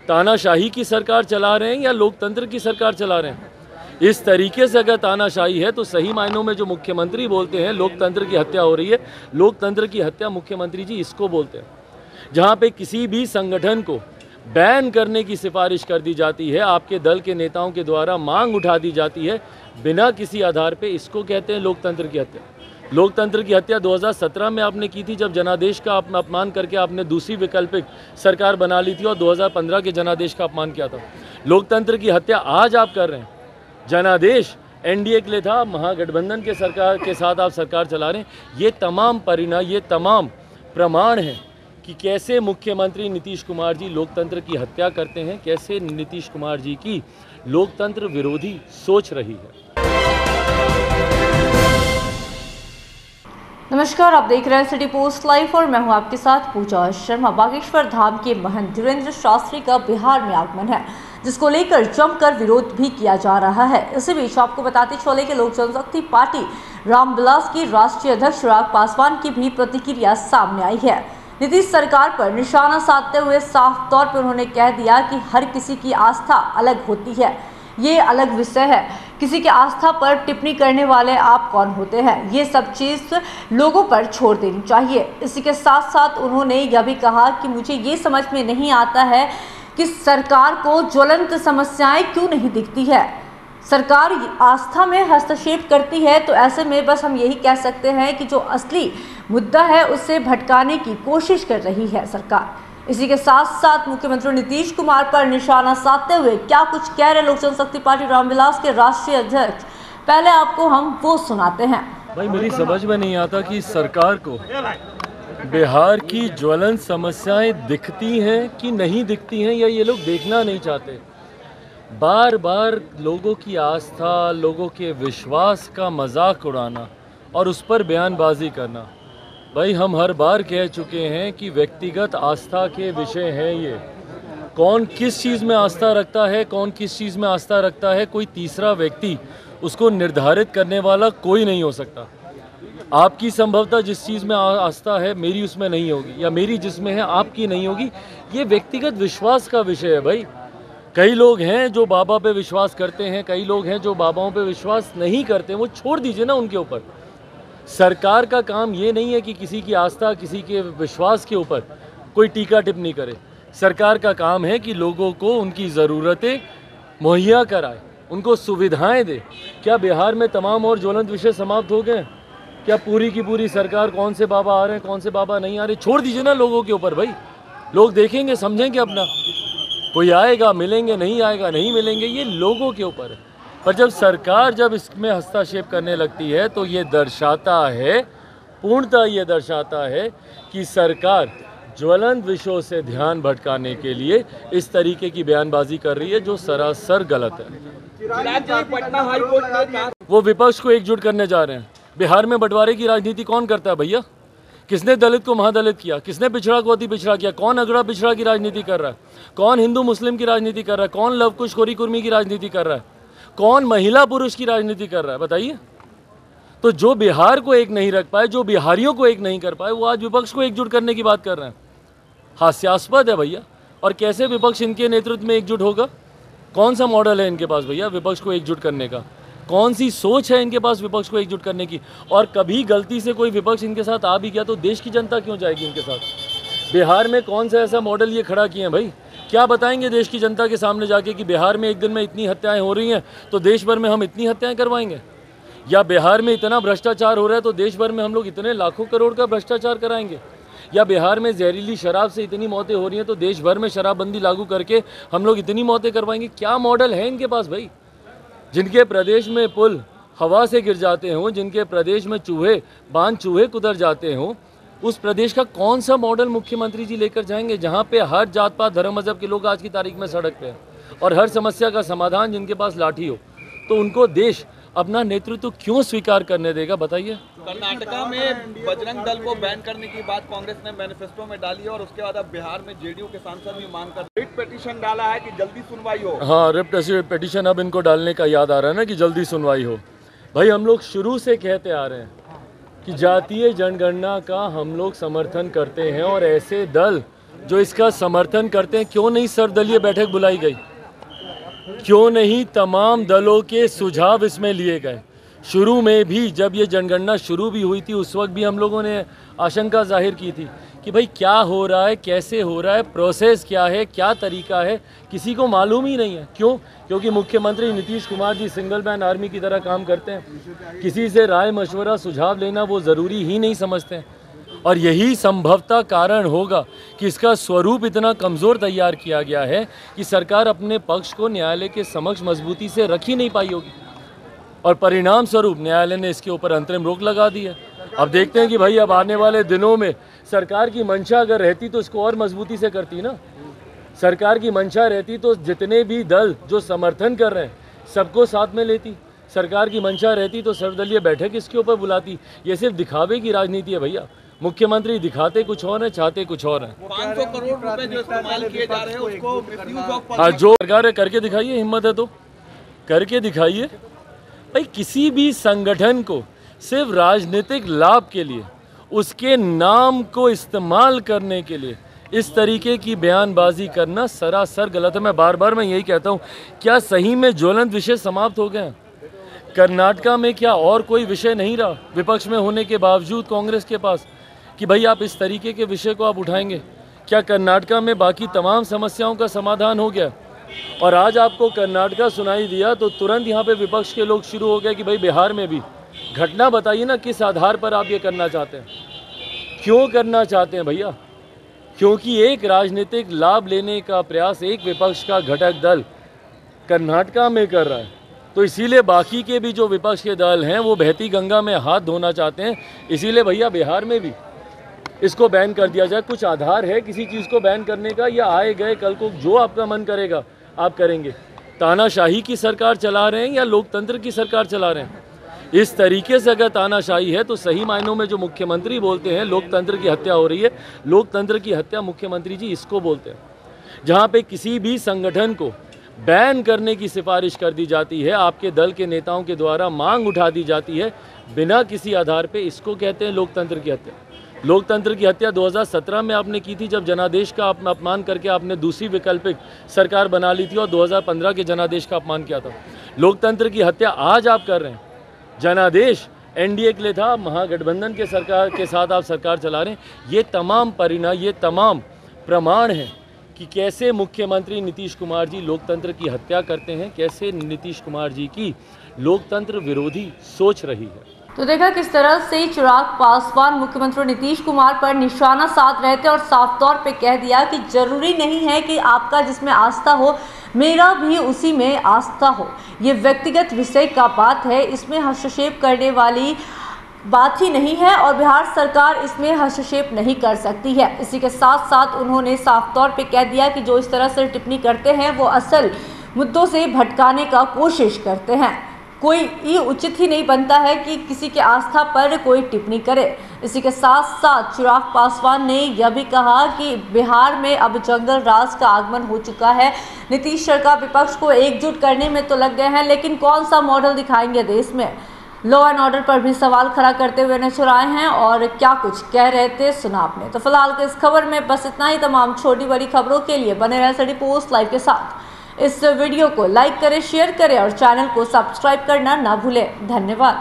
तानाशाही की सरकार चला रहे हैं या लोकतंत्र की सरकार चला रहे हैं? इस तरीके से अगर तानाशाही है तो सही मायनों में जो मुख्यमंत्री बोलते हैं लोकतंत्र की हत्या हो रही है, लोकतंत्र की हत्या मुख्यमंत्री जी इसको बोलते हैं। जहाँ पे किसी भी संगठन को बैन करने की सिफारिश कर दी जाती है, आपके दल के नेताओं के द्वारा मांग उठा दी जाती है बिना किसी आधार पे, इसको कहते हैं लोकतंत्र की हत्या। लोकतंत्र की हत्या 2017 में आपने की थी, जब जनादेश का अपमान करके आपने दूसरी वैकल्पिक सरकार बना ली थी, और 2015 के जनादेश का अपमान किया था। लोकतंत्र की हत्या आज आप कर रहे हैं। जनादेश एनडीए के लिए था, महागठबंधन के सरकार के साथ आप सरकार चला रहे हैं। ये तमाम परिणाम, ये तमाम प्रमाण हैं कि कैसे मुख्यमंत्री नीतीश कुमार जी लोकतंत्र की हत्या करते हैं, कैसे नीतीश कुमार जी की लोकतंत्र विरोधी सोच रही है। नमस्कार, आप देख रहे हैं सिटी पोस्ट लाइव और मैं हूं आपके साथ पूजा शर्मा। बागेश्वर धाम के महंत धीरेन्द्र शास्त्री का बिहार में आगमन है, जिसको लेकर जमकर विरोध भी किया जा रहा है। इसी बीच आपको बताते चले कि लोक जनशक्ति पार्टी रामविलास की राष्ट्रीय अध्यक्ष चिराग पासवान की भी प्रतिक्रिया सामने आई है। नीतीश सरकार पर निशाना साधते हुए साफ तौर पर उन्होंने कह दिया कि हर किसी की आस्था अलग होती है, ये अलग विषय है। किसी की आस्था पर टिप्पणी करने वाले आप कौन होते हैं? ये सब चीज़ लोगों पर छोड़ देनी चाहिए। इसी के साथ साथ उन्होंने यह भी कहा कि मुझे ये समझ में नहीं आता है कि सरकार को ज्वलंत समस्याएं क्यों नहीं दिखती है। सरकार आस्था में हस्तक्षेप करती है, तो ऐसे में बस हम यही कह सकते हैं कि जो असली मुद्दा है उससे भटकाने की कोशिश कर रही है सरकार। इसी के साथ साथ मुख्यमंत्री नीतीश कुमार पर निशाना साधते हुए क्या कुछ कह रहे लोक जनशक्ति पार्टी रामविलास के राष्ट्रीय अध्यक्ष, पहले आपको हम वो सुनाते हैं। भाई, मेरी समझ में नहीं आता कि सरकार को बिहार की ज्वलंत समस्याएं दिखती हैं कि नहीं दिखती हैं, या ये लोग देखना नहीं चाहते। बार बार लोगों की आस्था, लोगों के विश्वास का मजाक उड़ाना और उस पर बयानबाजी करना। भाई, हम हर बार कह चुके हैं कि व्यक्तिगत आस्था के विषय हैं ये। कौन किस चीज़ में आस्था रखता है, कौन किस चीज़ में आस्था रखता है, कोई तीसरा व्यक्ति उसको निर्धारित करने वाला कोई नहीं हो सकता। आपकी संभवतः जिस चीज़ में आस्था है मेरी उसमें नहीं होगी, या मेरी जिसमें है आपकी नहीं होगी। ये व्यक्तिगत विश्वास का विषय है भाई। कई लोग हैं जो बाबा पे विश्वास करते हैं, कई लोग हैं जो बाबाओं पे विश्वास नहीं करते, वो छोड़ दीजिए ना उनके ऊपर। सरकार का काम ये नहीं है कि किसी की आस्था, किसी के विश्वास के ऊपर कोई टीका टिप्पणी करे। सरकार का काम है कि लोगों को उनकी ज़रूरतें मुहैया कराए, उनको सुविधाएं दे। क्या बिहार में तमाम और ज्वलंत विषय समाप्त हो गए? क्या पूरी की पूरी सरकार, कौन से बाबा आ रहे हैं, कौन से बाबा नहीं आ रहे, छोड़ दीजिए ना लोगों के ऊपर भाई। लोग देखेंगे, समझेंगे अपना। कोई आएगा, मिलेंगे, नहीं आएगा, नहीं मिलेंगे, ये लोगों के ऊपर है। पर जब सरकार जब इसमें हस्तक्षेप करने लगती है तो ये दर्शाता है, पूर्णतः ये दर्शाता है कि सरकार ज्वलंत विषयों से ध्यान भटकाने के लिए इस तरीके की बयानबाजी कर रही है, जो सरासर गलत है। वो विपक्ष को एकजुट करने जा रहे हैं। बिहार में बंटवारे की राजनीति कौन करता है भैया? किसने दलित को महादलित किया? किसने पिछड़ा को अति पिछड़ा किया? कौन अगड़ा पिछड़ा की राजनीति कर रहा है? कौन हिंदू मुस्लिम की राजनीति कर रहा है? कौन लवकुश खोरी कुर्मी की राजनीति कर रहा है? कौन महिला पुरुष की राजनीति कर रहा है? बताइए। तो जो बिहार को एक नहीं रख पाए, जो बिहारियों को एक नहीं कर पाए, वो आज विपक्ष को एकजुट करने की बात कर रहे हैं। हास्यास्पद है भैया। और कैसे विपक्ष इनके नेतृत्व में एकजुट होगा? कौन सा मॉडल है इनके पास भैया विपक्ष को एकजुट करने का? कौन सी सोच है इनके पास विपक्ष को एकजुट करने की? और कभी गलती से कोई विपक्ष इनके साथ आ भी गया तो देश की जनता क्यों जाएगी इनके साथ? बिहार में कौन सा ऐसा मॉडल ये खड़ा किए हैं भाई? क्या बताएंगे देश की जनता के सामने जाके कि बिहार में एक दिन में इतनी हत्याएं हो रही हैं तो देश भर में हम इतनी हत्याएं करवाएंगे? या बिहार में इतना भ्रष्टाचार हो रहा है तो देश भर में हम लोग इतने लाखों करोड़ का भ्रष्टाचार कराएंगे? या बिहार में जहरीली शराब से इतनी मौतें हो रही हैं तो देश भर में शराबबंदी लागू करके हम लोग इतनी मौतें करवाएंगे? क्या मॉडल है इनके पास भाई? जिनके प्रदेश में पुल हवा से गिर जाते हों, जिनके प्रदेश में चूहे कुतर जाते हों, उस प्रदेश का कौन सा मॉडल मुख्यमंत्री जी लेकर जाएंगे जहां पे हर जात पात धर्म मजहब के लोग आज की तारीख में सड़क पे हैं और हर समस्या का समाधान जिनके पास लाठी हो? तो उनको देश अपना नेतृत्व क्यों स्वीकार करने देगा बताइए? कर्नाटका में बजरंग दल को बैन करने की बात कांग्रेस ने मैनिफेस्टो में डाली है और उसके बाद अब बिहार में जेडीयू के सांसद भी मांग कर रिट पिटीशन डाला है कि जल्दी सुनवाई हो। हाँ, रिट पिटीशन अब इनको डालने का याद आ रहा है ना कि जल्दी सुनवाई हो। भाई, हम लोग शुरू से कहते आ रहे हैं कि जातीय जनगणना का हम लोग समर्थन करते हैं और ऐसे दल जो इसका समर्थन करते हैं, क्यों नहीं सर्वदलीय बैठक बुलाई गई? क्यों नहीं तमाम दलों के सुझाव इसमें लिए गए? शुरू में भी जब ये जनगणना शुरू भी हुई थी उस वक्त भी हम लोगों ने आशंका जाहिर की थी कि भाई क्या हो रहा है, कैसे हो रहा है, प्रोसेस क्या है, क्या तरीका है, किसी को मालूम ही नहीं है। क्यों? क्योंकि मुख्यमंत्री Nitish Kumar ji single man army की तरह काम करते हैं। किसी से राय मशवरा सुझाव लेना वो ज़रूरी ही नहीं समझते हैं। और यही संभवतः कारण होगा कि इसका स्वरूप इतना कमज़ोर तैयार किया गया है कि सरकार अपने पक्ष को न्यायालय के समक्ष मजबूती से रख ही नहीं पाई होगी और परिणाम स्वरूप न्यायालय ने इसके ऊपर अंतरिम रोक लगा दी है। अब देखते हैं कि भाई अब आने वाले दिनों में सरकार की मंशा अगर रहती तो इसको और मजबूती से करती ना। सरकार की मंशा रहती तो जितने भी दल जो समर्थन कर रहे हैं सबको साथ में लेती। सरकार की मंशा रहती तो सर्वदलीय बैठक इसके ऊपर बुलाती। ये सिर्फ दिखावे की राजनीति है भैया। मुख्यमंत्री दिखाते कुछ और है, चाहते कुछ और है। 500 करोड़ रुपए जो इस्तेमाल किए जा रहे हैं उसको मिसयूज ऑफ हाँ, जो सरकार है करके दिखाइए, हिम्मत है तो करके दिखाइए। भाई किसी भी संगठन को सिर्फ राजनीतिक लाभ के लिए, उसके नाम को इस्तेमाल करने के लिए इस तरीके की बयानबाजी करना सरासर गलत है। मैं बार बार यही कहता हूँ, क्या सही में ज्वलंत विषय समाप्त हो गए? कर्नाटका में क्या और कोई विषय नहीं रहा विपक्ष में होने के बावजूद कांग्रेस के पास कि भाई आप इस तरीके के विषय को आप उठाएंगे? क्या कर्नाटका में बाकी तमाम समस्याओं का समाधान हो गया? और आज आपको कर्नाटका सुनाई दिया तो तुरंत यहाँ पे विपक्ष के लोग शुरू हो गए कि भाई बिहार में भी घटना बताइए ना, किस आधार पर आप ये करना चाहते हैं, क्यों करना चाहते हैं भैया? क्योंकि एक राजनीतिक लाभ लेने का प्रयास एक विपक्ष का घटक दल कर्नाटका में कर रहा है, तो इसीलिए बाकी के भी जो विपक्ष के दल हैं वो बहती गंगा में हाथ धोना चाहते हैं। इसीलिए भैया बिहार में भी इसको बैन कर दिया जाए। कुछ आधार है किसी चीज़ को बैन करने का, या आए गए कल को जो आपका मन करेगा आप करेंगे? तानाशाही की सरकार चला रहे हैं या लोकतंत्र की सरकार चला रहे हैं? इस तरीके से अगर तानाशाही है तो सही मायनों में जो मुख्यमंत्री बोलते हैं लोकतंत्र की हत्या हो रही है। लोकतंत्र की हत्या मुख्यमंत्री जी इसको बोलते हैं, जहाँ पे किसी भी संगठन को बैन करने की सिफारिश कर दी जाती है, आपके दल के नेताओं के द्वारा मांग उठा दी जाती है बिना किसी आधार पे, इसको कहते हैं लोकतंत्र की हत्या। लोकतंत्र की हत्या 2017 में आपने की थी जब जनादेश का अपमान करके आपने दूसरी वैकल्पिक सरकार बना ली थी और 2015 के जनादेश का अपमान किया था। लोकतंत्र की हत्या आज आप कर रहे हैं। जनादेश एनडीए के लिए था, महागठबंधन के सरकार के साथ आप सरकार चला रहे हैं। ये तमाम परिणाम, ये तमाम प्रमाण हैं कि कैसे मुख्यमंत्री नीतीश कुमार जी लोकतंत्र की हत्या करते हैं, कैसे नीतीश कुमार जी की लोकतंत्र विरोधी सोच रही है। तो देखा किस तरह से चिराग पासवान मुख्यमंत्री नीतीश कुमार पर निशाना साध रहे थे और साफ तौर पे कह दिया कि जरूरी नहीं है कि आपका जिसमें आस्था हो मेरा भी उसी में आस्था हो। ये व्यक्तिगत विषय का बात है, इसमें हस्तक्षेप करने वाली बात ही नहीं है और बिहार सरकार इसमें हस्तक्षेप नहीं कर सकती है। इसी के साथ साथ उन्होंने साफ तौर पे कह दिया कि जो इस तरह से टिप्पणी करते हैं वो असल मुद्दों से भटकाने का कोशिश करते हैं। कोई ये उचित ही नहीं बनता है कि किसी के आस्था पर कोई टिप्पणी करे। इसी के साथ साथ चिराग पासवान ने यह भी कहा कि बिहार में अब जंगल राज का आगमन हो चुका है। नीतीश सरकार विपक्ष को एकजुट करने में तो लग गए हैं, लेकिन कौन सा मॉडल दिखाएंगे देश में? लॉ एंड ऑर्डर पर भी सवाल खड़ा करते हुए नजर आए हैं और क्या कुछ कह रहे थे सुना आपने। तो फिलहाल के इस खबर में बस इतना ही। तमाम छोटी बड़ी खबरों के लिए बने रहे सिटी पोस्ट लाइव के साथ। इस वीडियो को लाइक करें, शेयर करें और चैनल को सब्सक्राइब करना ना भूलें। धन्यवाद।